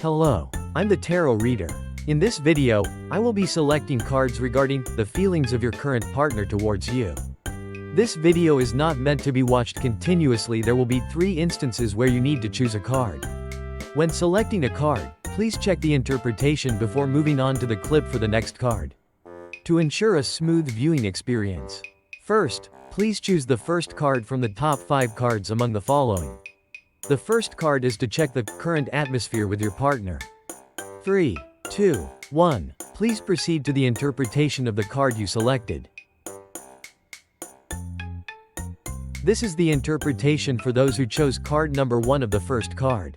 Hello, I'm the tarot reader. In this video, I will be selecting cards regarding the feelings of your current partner towards you. This video is not meant to be watched continuously. There will be 3 instances where you need to choose a card. When selecting a card, please check the interpretation before moving on to the clip for the next card. To ensure a smooth viewing experience. First, please choose the first card from the top 5 cards among the following. The first card is to check the current atmosphere with your partner. 3, 2, 1. Please proceed to the interpretation of the card you selected. This is the interpretation for those who chose card number 1 of the first card.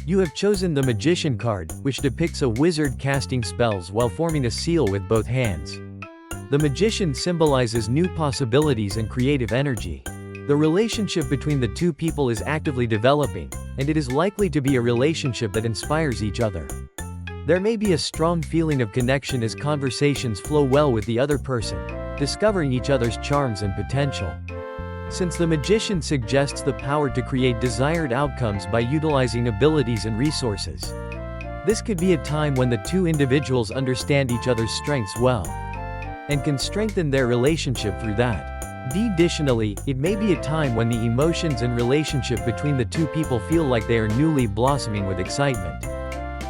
You have chosen the Magician card, which depicts a wizard casting spells while forming a seal with both hands. The Magician symbolizes new possibilities and creative energy. The relationship between the 2 people is actively developing, and it is likely to be a relationship that inspires each other. There may be a strong feeling of connection as conversations flow well with the other person, discovering each other's charms and potential. Since the Magician suggests the power to create desired outcomes by utilizing abilities and resources, this could be a time when the 2 individuals understand each other's strengths well, and can strengthen their relationship through that. Additionally, it may be a time when the emotions and relationship between the 2 people feel like they are newly blossoming with excitement.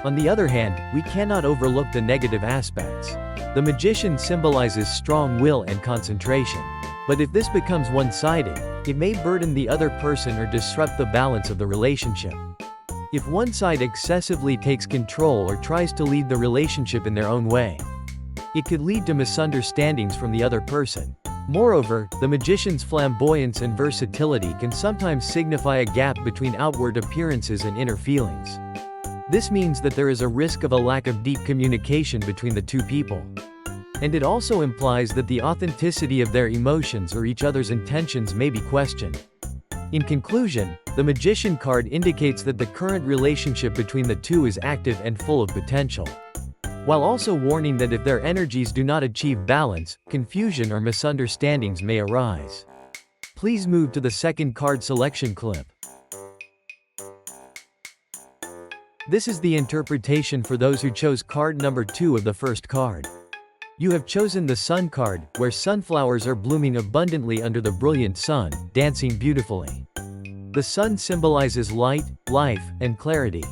On the other hand, we cannot overlook the negative aspects. The Magician symbolizes strong will and concentration. But if this becomes one-sided, it may burden the other person or disrupt the balance of the relationship. If one side excessively takes control or tries to lead the relationship in their own way, it could lead to misunderstandings from the other person. Moreover, the Magician's flamboyance and versatility can sometimes signify a gap between outward appearances and inner feelings. This means that there is a risk of a lack of deep communication between the 2 people. And it also implies that the authenticity of their emotions or each other's intentions may be questioned. In conclusion, the Magician card indicates that the current relationship between the 2 is active and full of potential, while also warning that if their energies do not achieve balance, confusion or misunderstandings may arise. Please move to the second card selection clip. This is the interpretation for those who chose card number 2 of the first card. You have chosen the Sun card, where sunflowers are blooming abundantly under the brilliant sun, dancing beautifully. The sun symbolizes light, life, and clarity.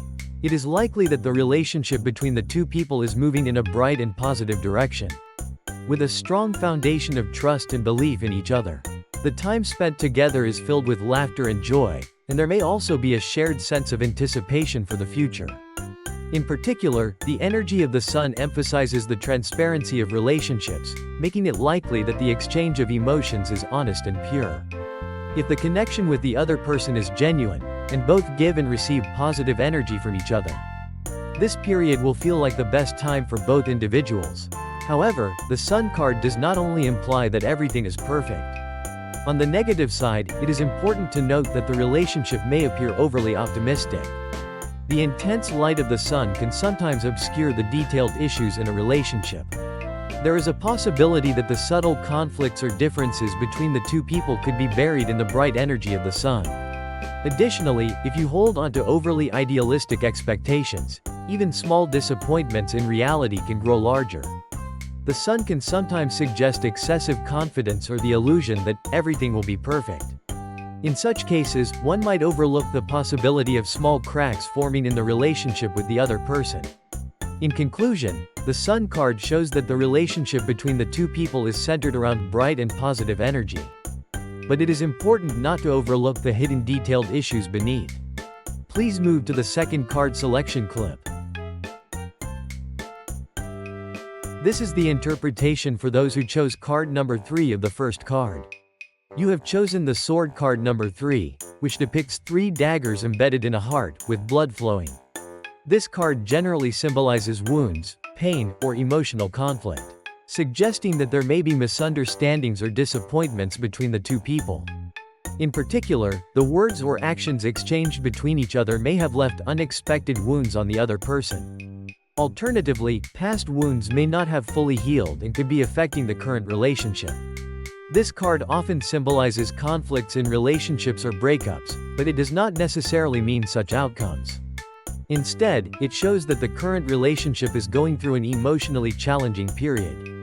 It is likely that the relationship between the 2 people is moving in a bright and positive direction, with a strong foundation of trust and belief in each other. The time spent together is filled with laughter and joy, and there may also be a shared sense of anticipation for the future. In particular, the energy of the sun emphasizes the transparency of relationships, making it likely that the exchange of emotions is honest and pure. If the connection with the other person is genuine, and both give and receive positive energy from each other, this period will feel like the best time for both individuals. However, the Sun card does not only imply that everything is perfect. On the negative side, it is important to note that the relationship may appear overly optimistic. The intense light of the sun can sometimes obscure the detailed issues in a relationship. There is a possibility that the subtle conflicts or differences between the 2 people could be buried in the bright energy of the sun. Additionally, if you hold on to overly idealistic expectations, even small disappointments in reality can grow larger. The sun can sometimes suggest excessive confidence or the illusion that everything will be perfect. In such cases, one might overlook the possibility of small cracks forming in the relationship with the other person. In conclusion, the Sun card shows that the relationship between the 2 people is centered around bright and positive energy. But it is important not to overlook the hidden detailed issues beneath. Please move to the second card selection clip. This is the interpretation for those who chose card number 3 of the first card. You have chosen the Sword card number 3, which depicts 3 daggers embedded in a heart, with blood flowing. This card generally symbolizes wounds, pain, or emotional conflict, suggesting that there may be misunderstandings or disappointments between the 2 people. In particular, the words or actions exchanged between each other may have left unexpected wounds on the other person. Alternatively, past wounds may not have fully healed and could be affecting the current relationship. This card often symbolizes conflicts in relationships or breakups, but it does not necessarily mean such outcomes. Instead, it shows that the current relationship is going through an emotionally challenging period.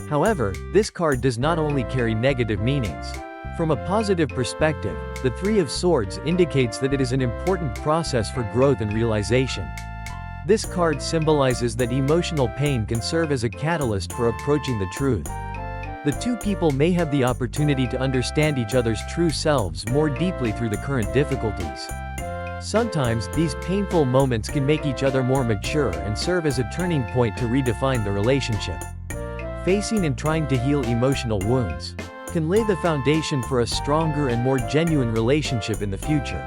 However, this card does not only carry negative meanings. From a positive perspective, the Three of Swords indicates that it is an important process for growth and realization. This card symbolizes that emotional pain can serve as a catalyst for approaching the truth. The two people may have the opportunity to understand each other's true selves more deeply through the current difficulties. Sometimes, these painful moments can make each other more mature and serve as a turning point to redefine the relationship. Facing and trying to heal emotional wounds can lay the foundation for a stronger and more genuine relationship in the future.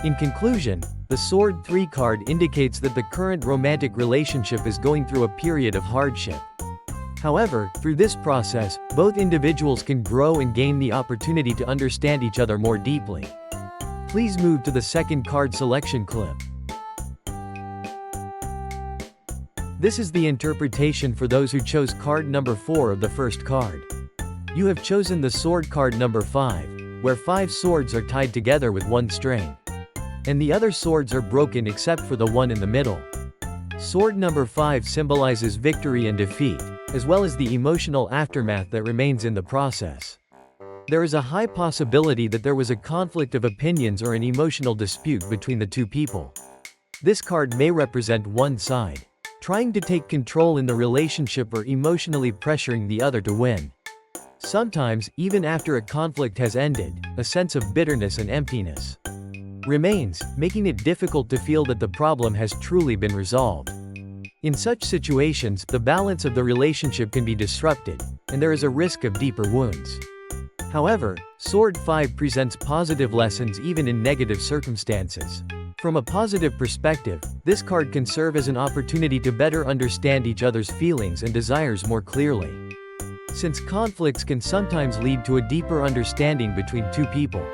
In conclusion, the Sword 3 card indicates that the current romantic relationship is going through a period of hardship. However, through this process, both individuals can grow and gain the opportunity to understand each other more deeply. Please move to the second card selection clip. This is the interpretation for those who chose card number 4 of the first card. You have chosen the sword card number 5, where 5 swords are tied together with one string. And the other swords are broken except for the one in the middle. Sword number 5 symbolizes victory and defeat, as well as the emotional aftermath that remains in the process. There is a high possibility that there was a conflict of opinions or an emotional dispute between the two people. This card may represent one side trying to take control in the relationship or emotionally pressuring the other to win. Sometimes, even after a conflict has ended, a sense of bitterness and emptiness remains, making it difficult to feel that the problem has truly been resolved. In such situations, the balance of the relationship can be disrupted, and there is a risk of deeper wounds. However, Sword 5 presents positive lessons even in negative circumstances. From a positive perspective, this card can serve as an opportunity to better understand each other's feelings and desires more clearly. Since conflicts can sometimes lead to a deeper understanding between two people,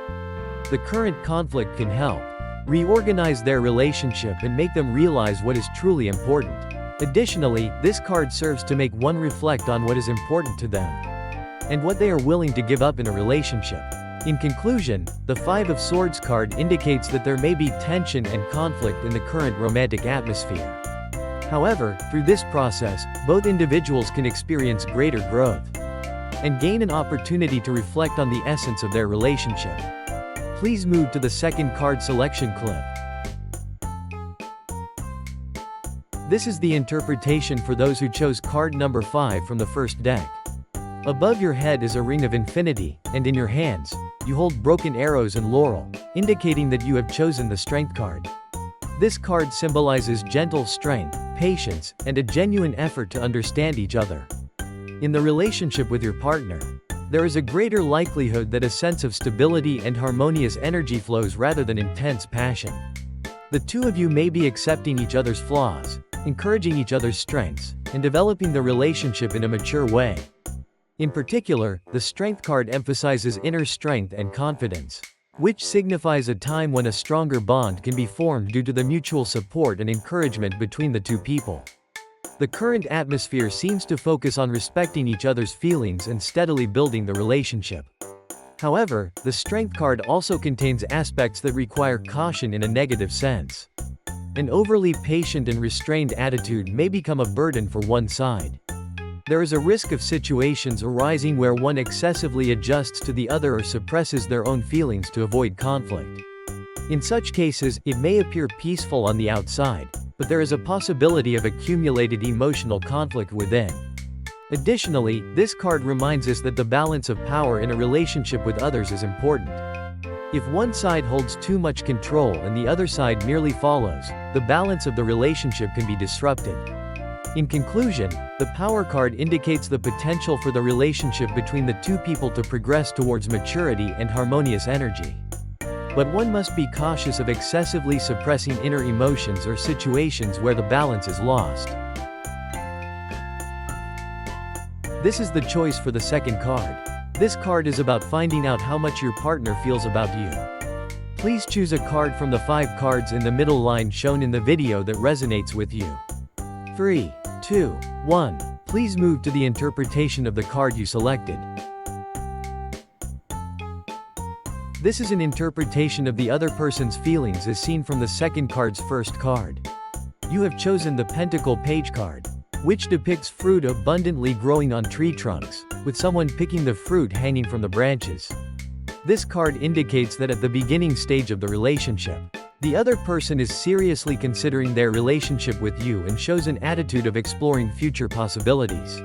the current conflict can help reorganize their relationship and make them realize what is truly important. Additionally, this card serves to make one reflect on what is important to them and what they are willing to give up in a relationship. In conclusion, the Five of Swords card indicates that there may be tension and conflict in the current romantic atmosphere. However, through this process, both individuals can experience greater growth and gain an opportunity to reflect on the essence of their relationship. Please move to the second card selection clip. This is the interpretation for those who chose card number 5 from the first deck. Above your head is a ring of infinity, and in your hands, you hold broken arrows and laurel, indicating that you have chosen the strength card. This card symbolizes gentle strength, patience, and a genuine effort to understand each other. In the relationship with your partner, there is a greater likelihood that a sense of stability and harmonious energy flows rather than intense passion. The two of you may be accepting each other's flaws, encouraging each other's strengths, and developing the relationship in a mature way. In particular, the Strength card emphasizes inner strength and confidence, which signifies a time when a stronger bond can be formed due to the mutual support and encouragement between the two people. The current atmosphere seems to focus on respecting each other's feelings and steadily building the relationship. However, the Strength card also contains aspects that require caution in a negative sense. An overly patient and restrained attitude may become a burden for one side. There is a risk of situations arising where one excessively adjusts to the other or suppresses their own feelings to avoid conflict. In such cases, it may appear peaceful on the outside, but there is a possibility of accumulated emotional conflict within. Additionally, this card reminds us that the balance of power in a relationship with others is important. If one side holds too much control and the other side merely follows, the balance of the relationship can be disrupted. In conclusion, the Power card indicates the potential for the relationship between the two people to progress towards maturity and harmonious energy. But one must be cautious of excessively suppressing inner emotions or situations where the balance is lost. This is the choice for the second card. This card is about finding out how much your partner feels about you. Please choose a card from the 5 cards in the middle line shown in the video that resonates with you. 3, 2, 1. Please move to the interpretation of the card you selected. This is an interpretation of the other person's feelings as seen from the second card's first card. You have chosen the Pentacle Page card, which depicts fruit abundantly growing on tree trunks, with someone picking the fruit hanging from the branches. This card indicates that at the beginning stage of the relationship, the other person is seriously considering their relationship with you and shows an attitude of exploring future possibilities.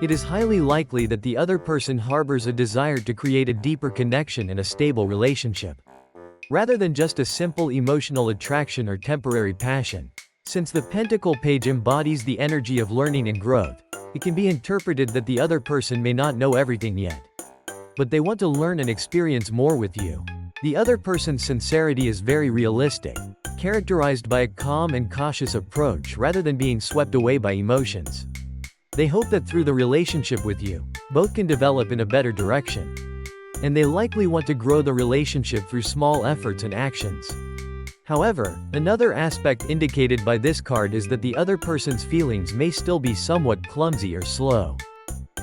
It is highly likely that the other person harbors a desire to create a deeper connection and a stable relationship, rather than just a simple emotional attraction or temporary passion. Since the Pentacle Page embodies the energy of learning and growth, it can be interpreted that the other person may not know everything yet, but they want to learn and experience more with you. The other person's sincerity is very realistic, characterized by a calm and cautious approach rather than being swept away by emotions. They hope that through the relationship with you, both can develop in a better direction. And they likely want to grow the relationship through small efforts and actions. However, another aspect indicated by this card is that the other person's feelings may still be somewhat clumsy or slow.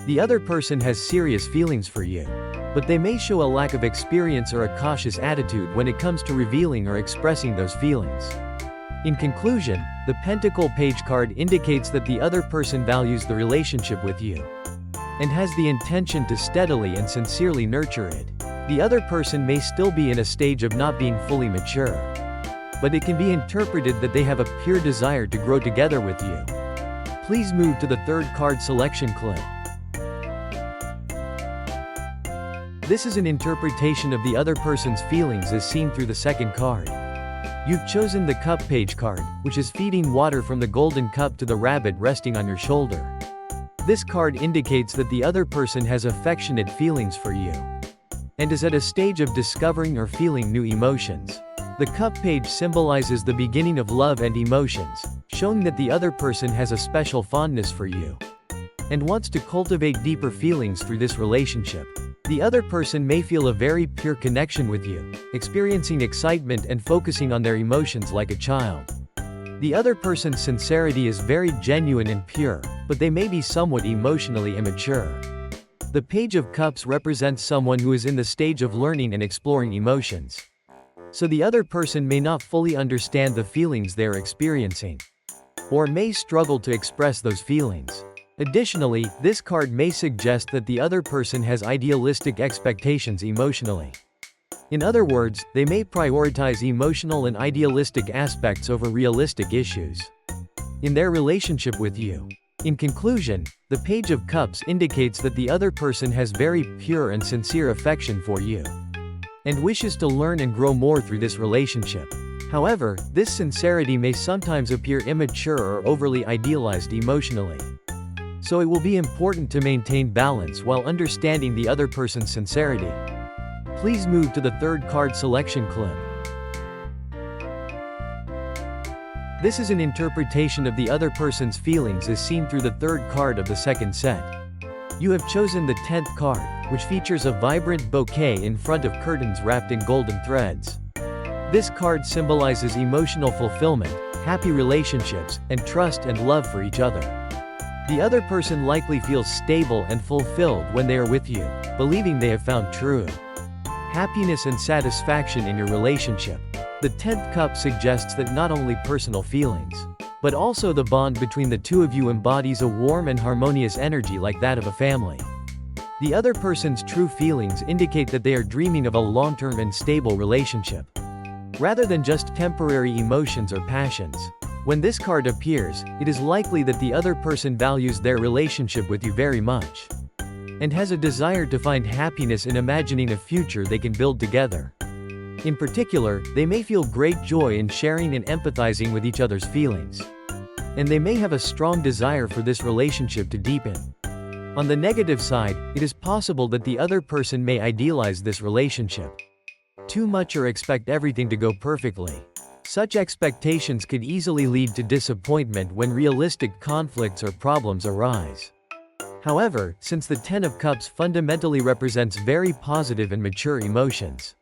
The other person has serious feelings for you, but they may show a lack of experience or a cautious attitude when it comes to revealing or expressing those feelings. In conclusion, the Pentacle Page card indicates that the other person values the relationship with you and has the intention to steadily and sincerely nurture it. The other person may still be in a stage of not being fully mature, but it can be interpreted that they have a pure desire to grow together with you. Please move to the third card selection clip. This is an interpretation of the other person's feelings as seen through the second card. You've chosen the Cup Page card, which is feeding water from the golden cup to the rabbit resting on your shoulder. This card indicates that the other person has affectionate feelings for you and is at a stage of discovering or feeling new emotions. The Cup Page symbolizes the beginning of love and emotions, showing that the other person has a special fondness for you and wants to cultivate deeper feelings through this relationship. The other person may feel a very pure connection with you, experiencing excitement and focusing on their emotions like a child. The other person's sincerity is very genuine and pure, but they may be somewhat emotionally immature. The Page of Cups represents someone who is in the stage of learning and exploring emotions, so the other person may not fully understand the feelings they are experiencing, or may struggle to express those feelings. Additionally, this card may suggest that the other person has idealistic expectations emotionally. In other words, they may prioritize emotional and idealistic aspects over realistic issues in their relationship with you. In conclusion, the Page of Cups indicates that the other person has very pure and sincere affection for you and wishes to learn and grow more through this relationship. However, this sincerity may sometimes appear immature or overly idealized emotionally. So it will be important to maintain balance while understanding the other person's sincerity. Please move to the third card selection clip. This is an interpretation of the other person's feelings as seen through the third card of the second set. You have chosen the 10th card, which features a vibrant bouquet in front of curtains wrapped in golden threads. This card symbolizes emotional fulfillment, happy relationships, and trust and love for each other. The other person likely feels stable and fulfilled when they are with you, believing they have found true happiness and satisfaction in your relationship. The 10th cup suggests that not only personal feelings, but also the bond between the two of you embodies a warm and harmonious energy like that of a family. The other person's true feelings indicate that they are dreaming of a long-term and stable relationship, rather than just temporary emotions or passions. When this card appears, it is likely that the other person values their relationship with you very much, and has a desire to find happiness in imagining a future they can build together. In particular, they may feel great joy in sharing and empathizing with each other's feelings, and they may have a strong desire for this relationship to deepen. On the negative side, it is possible that the other person may idealize this relationship too much or expect everything to go perfectly. Such expectations could easily lead to disappointment when realistic conflicts or problems arise. However, since the Ten of Cups fundamentally represents very positive and mature emotions,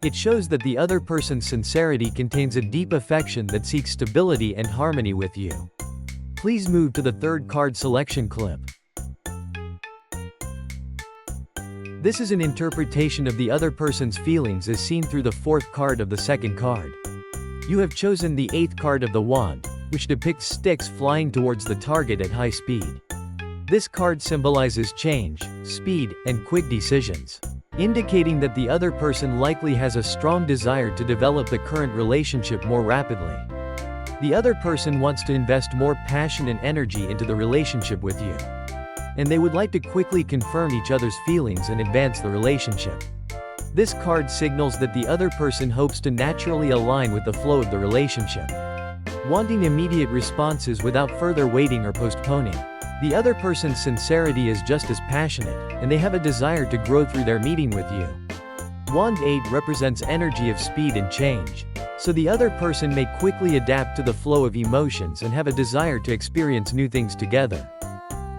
it shows that the other person's sincerity contains a deep affection that seeks stability and harmony with you. Please move to the third card selection clip. This is an interpretation of the other person's feelings as seen through the fourth card of the second card. You have chosen the eighth card of the wand, which depicts sticks flying towards the target at high speed. This card symbolizes change, speed, and quick decisions, indicating that the other person likely has a strong desire to develop the current relationship more rapidly. The other person wants to invest more passion and energy into the relationship with you, and they would like to quickly confirm each other's feelings and advance the relationship. This card signals that the other person hopes to naturally align with the flow of the relationship, wanting immediate responses without further waiting or postponing. The other person's sincerity is just as passionate, and they have a desire to grow through their meeting with you. Wand 8 represents energy of speed and change, so the other person may quickly adapt to the flow of emotions and have a desire to experience new things together.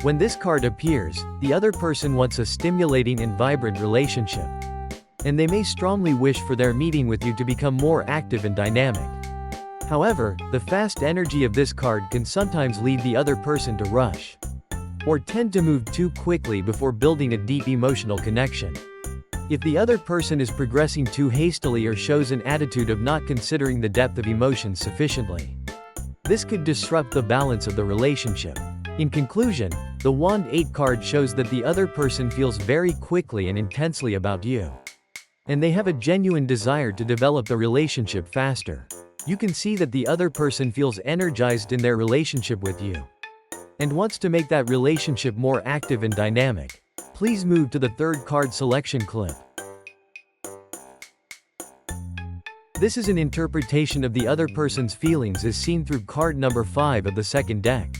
When this card appears, the other person wants a stimulating and vibrant relationship, and they may strongly wish for their meeting with you to become more active and dynamic. However, the fast energy of this card can sometimes lead the other person to rush, or tend to move too quickly before building a deep emotional connection. If the other person is progressing too hastily or shows an attitude of not considering the depth of emotions sufficiently, this could disrupt the balance of the relationship. In conclusion, the Wand 8 card shows that the other person feels very quickly and intensely about you, and they have a genuine desire to develop the relationship faster. You can see that the other person feels energized in their relationship with you, and wants to make that relationship more active and dynamic. Please move to the third card selection clip. This is an interpretation of the other person's feelings as seen through card number 5 of the second deck.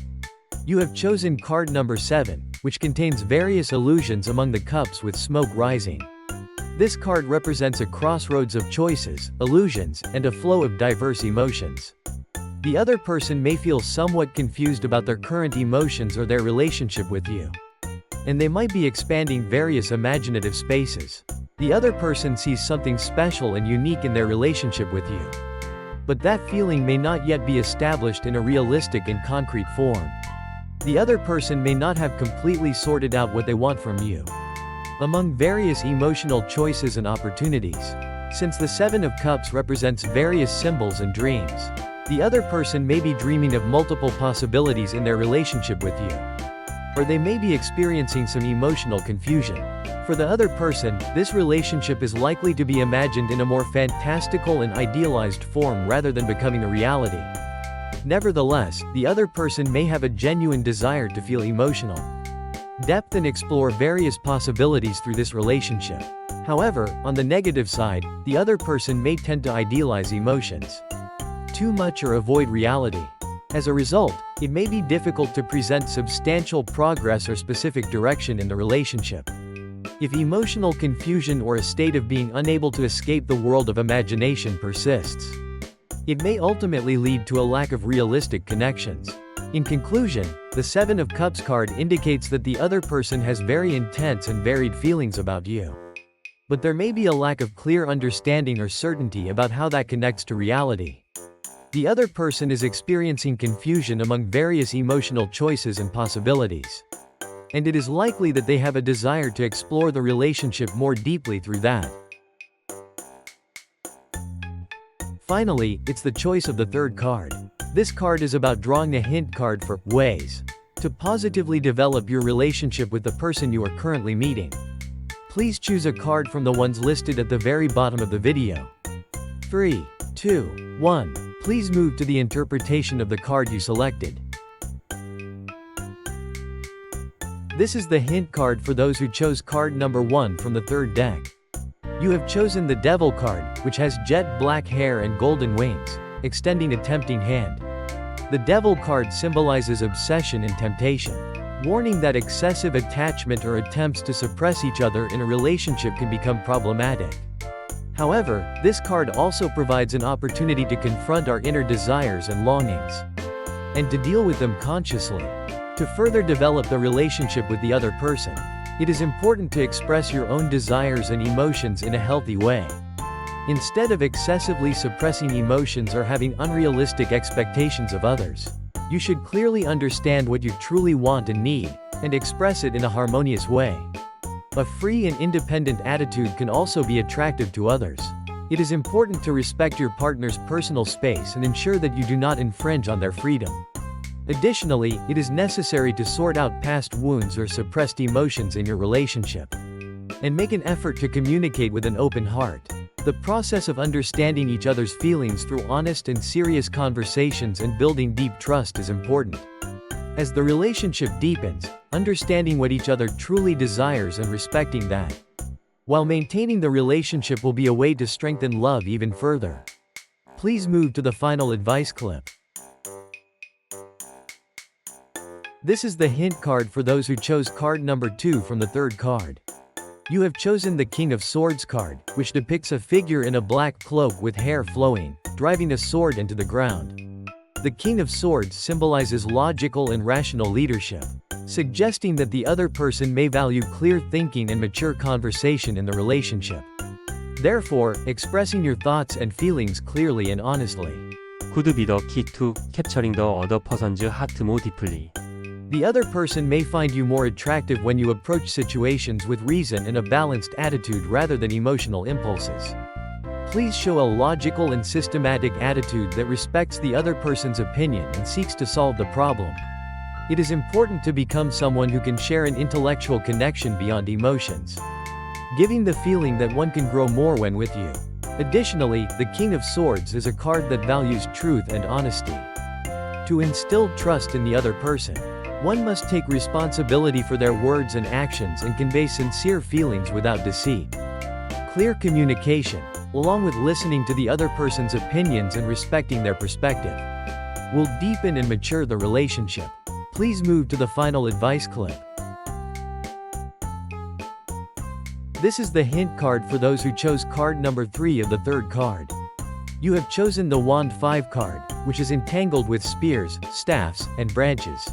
You have chosen card number 7, which contains various illusions among the cups with smoke rising. This card represents a crossroads of choices, illusions, and a flow of diverse emotions. The other person may feel somewhat confused about their current emotions or their relationship with you, and they might be expanding various imaginative spaces. The other person sees something special and unique in their relationship with you, but that feeling may not yet be established in a realistic and concrete form. The other person may not have completely sorted out what they want from you among various emotional choices and opportunities. Since the Seven of Cups represents various symbols and dreams, the other person may be dreaming of multiple possibilities in their relationship with you, or they may be experiencing some emotional confusion. For the other person, this relationship is likely to be imagined in a more fantastical and idealized form rather than becoming a reality. Nevertheless, the other person may have a genuine desire to feel emotional depth and explore various possibilities through this relationship. However, on the negative side, the other person may tend to idealize emotions too much or avoid reality. As a result, it may be difficult to present substantial progress or specific direction in the relationship. If emotional confusion or a state of being unable to escape the world of imagination persists, it may ultimately lead to a lack of realistic connections. In conclusion, the Seven of Cups card indicates that the other person has very intense and varied feelings about you, but there may be a lack of clear understanding or certainty about how that connects to reality. The other person is experiencing confusion among various emotional choices and possibilities, and it is likely that they have a desire to explore the relationship more deeply through that. Finally, it's the choice of the third card. This card is about drawing a hint card for ways to positively develop your relationship with the person you are currently meeting. Please choose a card from the ones listed at the very bottom of the video. 3, 2, 1. Please move to the interpretation of the card you selected. This is the hint card for those who chose card number 1 from the third deck. You have chosen the Devil card, which has jet black hair and golden wings, extending a tempting hand. The Devil card symbolizes obsession and temptation, warning that excessive attachment or attempts to suppress each other in a relationship can become problematic. However, this card also provides an opportunity to confront our inner desires and longings, and to deal with them consciously. To further develop the relationship with the other person, it is important to express your own desires and emotions in a healthy way, instead of excessively suppressing emotions or having unrealistic expectations of others. You should clearly understand what you truly want and need, and express it in a harmonious way. A free and independent attitude can also be attractive to others. It is important to respect your partner's personal space and ensure that you do not infringe on their freedom. Additionally, it is necessary to sort out past wounds or suppressed emotions in your relationship. And make an effort to communicate with an open heart. The process of understanding each other's feelings through honest and serious conversations and building deep trust is important. As the relationship deepens, understanding what each other truly desires and respecting that, while maintaining the relationship, will be a way to strengthen love even further. Please move to the final advice clip. This is the hint card for those who chose card number 2 from the third card. You have chosen the King of Swords card, which depicts a figure in a black cloak with hair flowing, driving a sword into the ground. The King of Swords symbolizes logical and rational leadership, suggesting that the other person may value clear thinking and mature conversation in the relationship. Therefore, expressing your thoughts and feelings clearly and honestly. Could be the key to capturing the other person's heart more deeply. The other person may find you more attractive when you approach situations with reason and a balanced attitude rather than emotional impulses. Please show a logical and systematic attitude that respects the other person's opinion and seeks to solve the problem. It is important to become someone who can share an intellectual connection beyond emotions, giving the feeling that one can grow more when with you. Additionally, the King of Swords is a card that values truth and honesty. To instill trust in the other person, one must take responsibility for their words and actions and convey sincere feelings without deceit. Clear communication, along with listening to the other person's opinions and respecting their perspective, will deepen and mature the relationship. Please move to the final advice clip. This is the hint card for those who chose card number 3 of the third card. You have chosen the Wand 5 card, which is entangled with spears, staffs, and branches.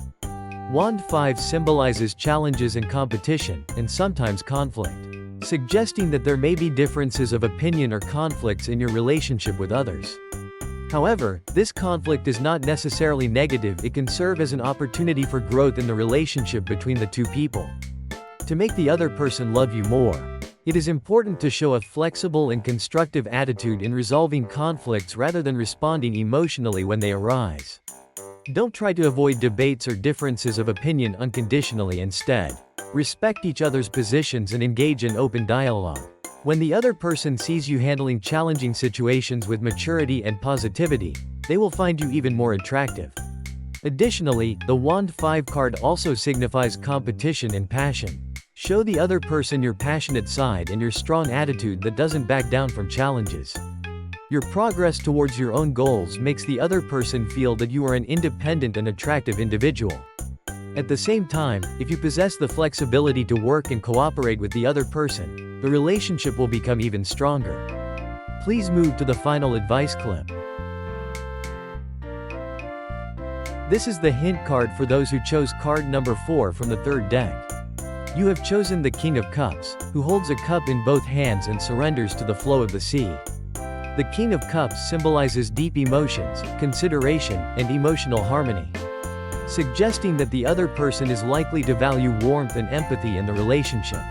Wand 5 symbolizes challenges and competition, and sometimes conflict, suggesting that there may be differences of opinion or conflicts in your relationship with others. However, this conflict is not necessarily negative. It can serve as an opportunity for growth in the relationship between the two people. To make the other person love you more, it is important to show a flexible and constructive attitude in resolving conflicts rather than responding emotionally when they arise. Don't try to avoid debates or differences of opinion unconditionally. Instead, respect each other's positions and engage in open dialogue. When the other person sees you handling challenging situations with maturity and positivity, they will find you even more attractive. Additionally, the Wand 5 card also signifies competition and passion. Show the other person your passionate side and your strong attitude that doesn't back down from challenges. Your progress towards your own goals makes the other person feel that you are an independent and attractive individual. At the same time, if you possess the flexibility to work and cooperate with the other person, the relationship will become even stronger. Please move to the final advice clip. This is the hint card for those who chose card number 4 from the third deck. You have chosen the King of Cups, who holds a cup in both hands and surrenders to the flow of the sea. The King of Cups symbolizes deep emotions, consideration, and emotional harmony, suggesting that the other person is likely to value warmth and empathy in the relationship.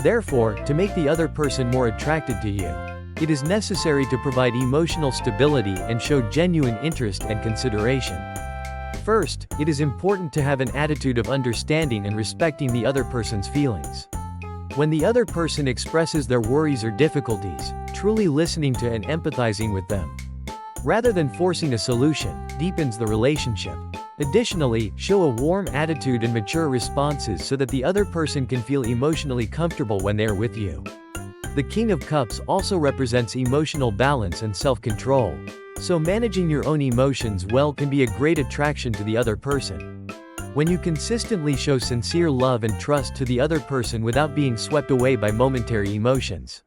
Therefore, to make the other person more attracted to you, it is necessary to provide emotional stability and show genuine interest and consideration. First, it is important to have an attitude of understanding and respecting the other person's feelings. When the other person expresses their worries or difficulties, truly listening to and empathizing with them, rather than forcing a solution, deepens the relationship. Additionally, show a warm attitude and mature responses so that the other person can feel emotionally comfortable when they are with you. The King of Cups also represents emotional balance and self-control, so managing your own emotions well can be a great attraction to the other person. When you consistently show sincere love and trust to the other person without being swept away by momentary emotions,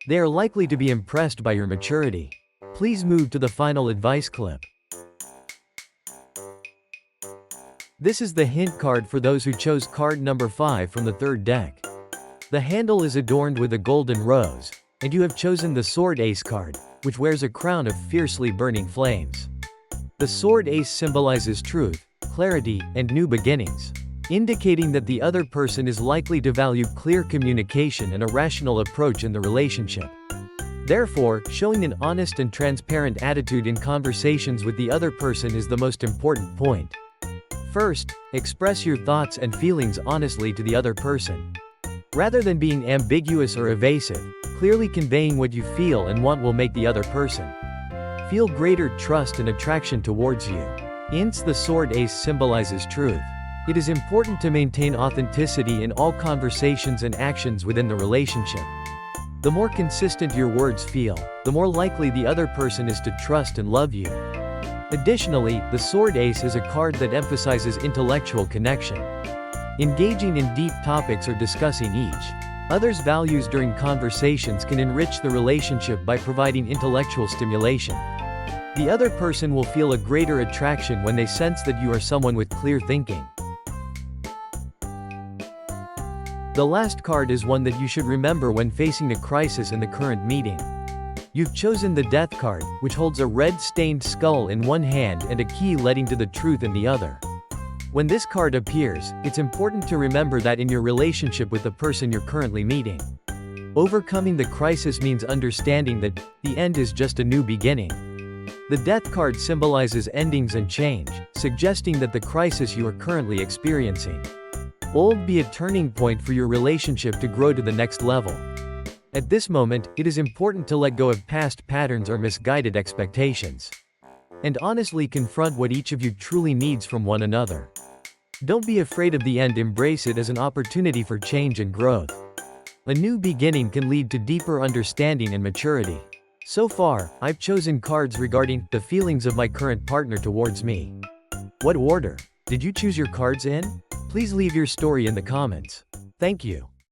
they are likely to be impressed by your maturity. Please move to the final advice clip. This is the hint card for those who chose card number 5 from the third deck. The handle is adorned with a golden rose, and you have chosen the Sword Ace card, which wears a crown of fiercely burning flames. The Sword Ace symbolizes truth, clarity, and new beginnings, indicating that the other person is likely to value clear communication and a rational approach in the relationship. Therefore, showing an honest and transparent attitude in conversations with the other person is the most important point. First, express your thoughts and feelings honestly to the other person. Rather than being ambiguous or evasive, clearly conveying what you feel and want will make the other person feel greater trust and attraction towards you. Hence, the sword ace symbolizes truth. It is important to maintain authenticity in all conversations and actions within the relationship. The more consistent your words feel, the more likely the other person is to trust and love you. Additionally, the sword ace is a card that emphasizes intellectual connection. Engaging in deep topics or discussing each other's values during conversations can enrich the relationship by providing intellectual stimulation. The other person will feel a greater attraction when they sense that you are someone with clear thinking. The last card is one that you should remember when facing a crisis in the current meeting. You've chosen the Death card, which holds a red-stained skull in one hand and a key leading to the truth in the other. When this card appears, it's important to remember that in your relationship with the person you're currently meeting, overcoming the crisis means understanding that the end is just a new beginning. The Death card symbolizes endings and change, suggesting that the crisis you are currently experiencing will be a turning point for your relationship to grow to the next level. At this moment, it is important to let go of past patterns or misguided expectations, and honestly confront what each of you truly needs from one another. Don't be afraid of the end, embrace it as an opportunity for change and growth. A new beginning can lead to deeper understanding and maturity. So far, I've chosen cards regarding the feelings of my current partner towards me. What order did you choose your cards in? Please leave your story in the comments. Thank you.